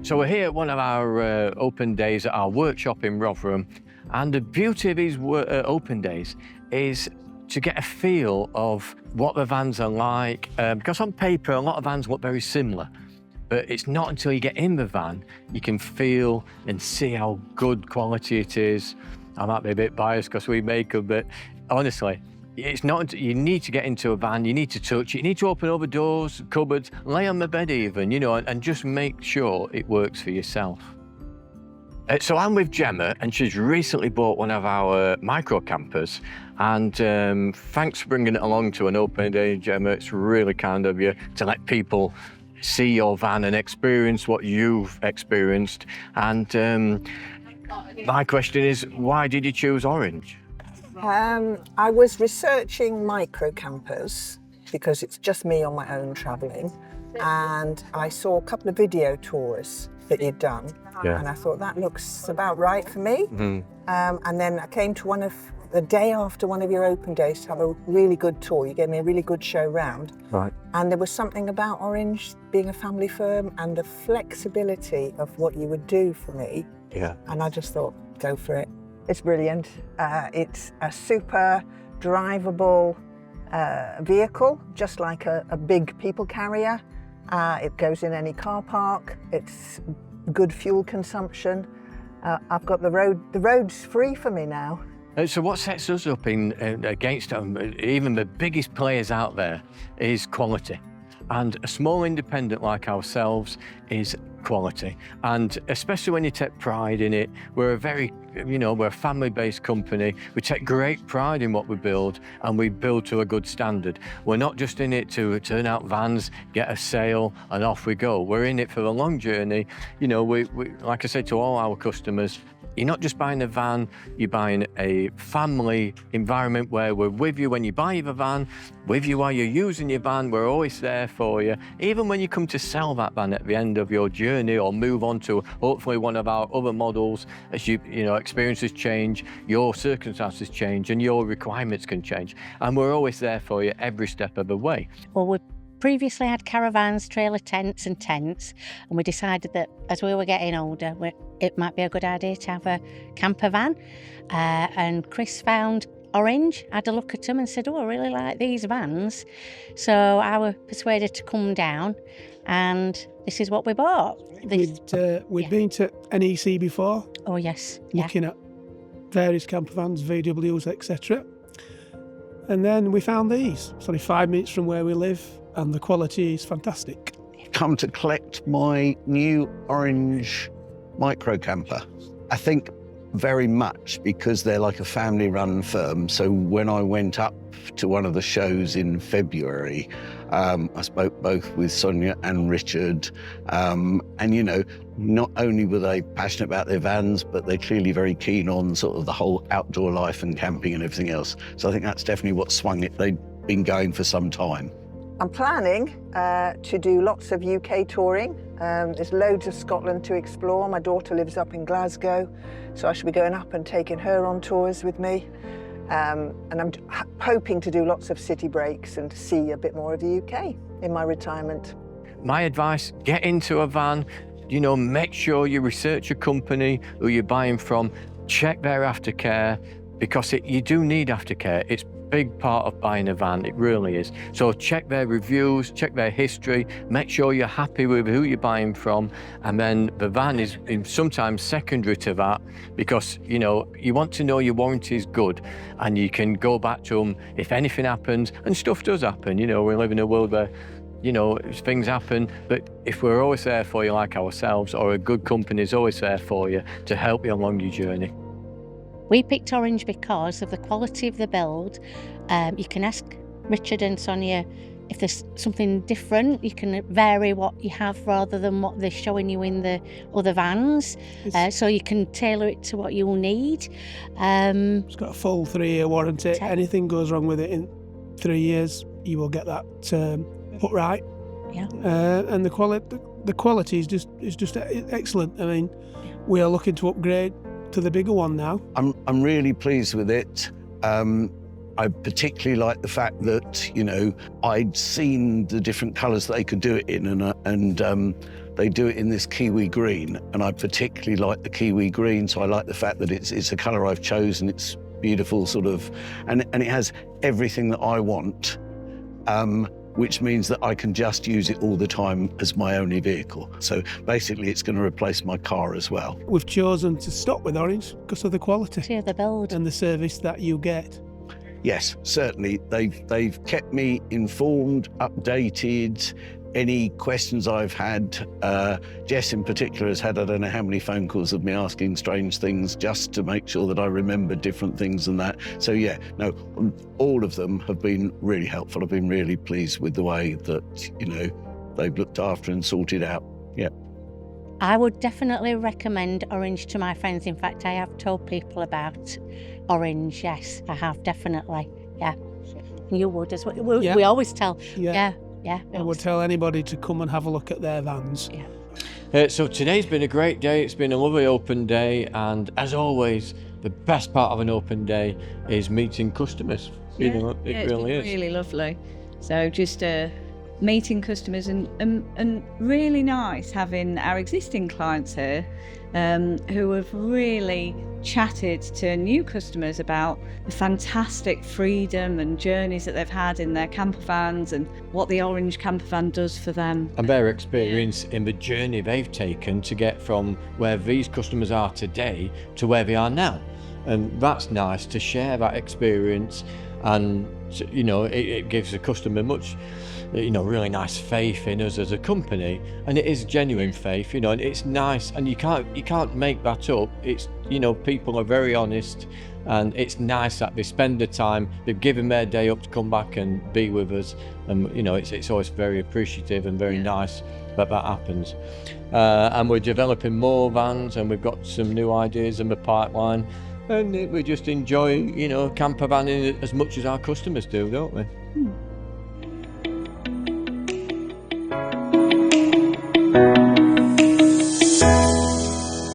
So we're here at one of our open days at our workshop in Rotherham, and the beauty of these open days is to get a feel of what the vans are like, because on paper a lot of vans look very similar, but it's not until you get in the van you can feel and see how good quality it is. I might be a bit biased because we make them, but honestly, it's not until you need to get into a van, you need to touch it, you need to open all the doors, cupboards, lay on the bed even, you know, and just make sure it works for yourself. So I'm with Gemma, and she's recently bought one of our micro campers, and thanks for bringing it along to an open day, Gemma. It's really kind of you to let people see your van and experience what you've experienced. And my question is, why did you choose orange? I was researching micro campers because it's just me on my own travelling, and I saw a couple of video tours that you'd done, and I thought that looks about right for me. And then I came to the day after one of your open days to have a really good tour. You gave me a really good show round. Right. And there was something about Orange being a family firm and the flexibility of what you would do for me. Yeah. And I just thought, go for it. It's brilliant. It's a super drivable vehicle, just like a big people carrier. It goes in any car park. It's good fuel consumption. I've got the road's free for me now. So what sets us up against even the biggest players out there is quality. And a small independent like ourselves is quality. And especially when you take pride in it, we're a family-based company. We take great pride in what we build, and we build to a good standard. We're not just in it to turn out vans, get a sale, and off we go. We're in it for the long journey. You know, we like I say to all our customers, you're not just buying a van, you're buying a family environment where we're with you when you buy the van, with you while you're using your van. We're always there for you. Even when you come to sell that van at the end of your journey or move on to hopefully one of our other models, as you know, experiences change, your circumstances change, and your requirements can change. And we're always there for you every step of the way. Well, we previously had caravans, trailer tents and tents, and we decided that as we were getting older, it might be a good idea to have a camper van. And Chris found Orange, had a look at them and said, oh, I really like these vans. So I was persuaded to come down, and this is what we bought. We'd been to NEC before. Oh, yes. Looking at various campervans, VWs, etc. And then we found these. It's only 5 minutes from where we live, and the quality is fantastic. Come to collect my new Orange micro camper. I think very much because they're like a family-run firm. So when I went up to one of the shows in February, I spoke both with Sonia and Richard, and you know, not only were they passionate about their vans, but they're clearly very keen on sort of the whole outdoor life and camping and everything else. So I think that's definitely what swung it. They've been going for some time. I'm planning to do lots of UK touring. There's loads of Scotland to explore. My daughter lives up in Glasgow, so I should be going up and taking her on tours with me. And I'm hoping to do lots of city breaks and to see a bit more of the UK in my retirement. My advice, get into a van, you know, make sure you research a company who you're buying from, check their aftercare, because you do need aftercare. It's a big part of buying a van, it really is. So check their reviews, check their history, make sure you're happy with who you're buying from, and then the van is sometimes secondary to that, because you know, you want to know your warranty is good, and you can go back to them if anything happens, and stuff does happen. You know, we live in a world where, you know, things happen, but if we're always there for you like ourselves, or a good company is always there for you to help you along your journey. We picked Orange because of the quality of the build. You can ask Richard and Sonia if there's something different. You can vary what you have rather than what they're showing you in the other vans. So you can tailor it to what you'll need. It's got a full 3-year warranty. Anything goes wrong with it in 3 years, you will get that put right. Yeah. And the quality is just excellent. I mean, we are looking to upgrade to the bigger one now. I'm really pleased with it. I particularly like the fact that, you know, I'd seen the different colours that they could do it in, and they do it in this kiwi green, and I particularly like the kiwi green, so I like the fact that it's a colour I've chosen. It's beautiful, sort of, and it has everything that I want, which means that I can just use it all the time as my only vehicle. So basically it's going to replace my car as well. We've chosen to stop with orange because of the quality To the build. and the service that you get. Yes, certainly. They've kept me informed, updated. Any questions I've had, Jess in particular has had, I don't know how many phone calls of me asking strange things just to make sure that I remember different things and that. So yeah, no, all of them have been really helpful. I've been really pleased with the way that, you know, they've looked after and sorted out. Yeah. I would definitely recommend Orange to my friends. In fact, I have told people about Orange. Yes, I have, definitely. Yeah. You would as well. Yeah. We always tell. Yeah. Yeah. I would tell anybody to come and have a look at their vans. Yeah. So today's been a great day. It's been a lovely open day, and as always, the best part of an open day is meeting customers. You know, it really is. Really lovely. So just meeting customers and really nice having our existing clients here who have really chatted to new customers about the fantastic freedom and journeys that they've had in their campervans and what the Orange campervan does for them. And their experience in the journey they've taken to get from where these customers are today to where they are now. And that's nice to share that experience, and you know, it gives the customer much, you know, really nice faith in us as a company, and it is genuine faith, you know, and it's nice, and you can't make that up. It's, you know, people are very honest, and it's nice that they spend the time, they've given their day up to come back and be with us, and you know, it's always very appreciative and very nice that happens. And we're developing more vans, and we've got some new ideas in the pipeline, and we just enjoy, you know, campervanning as much as our customers do, don't we?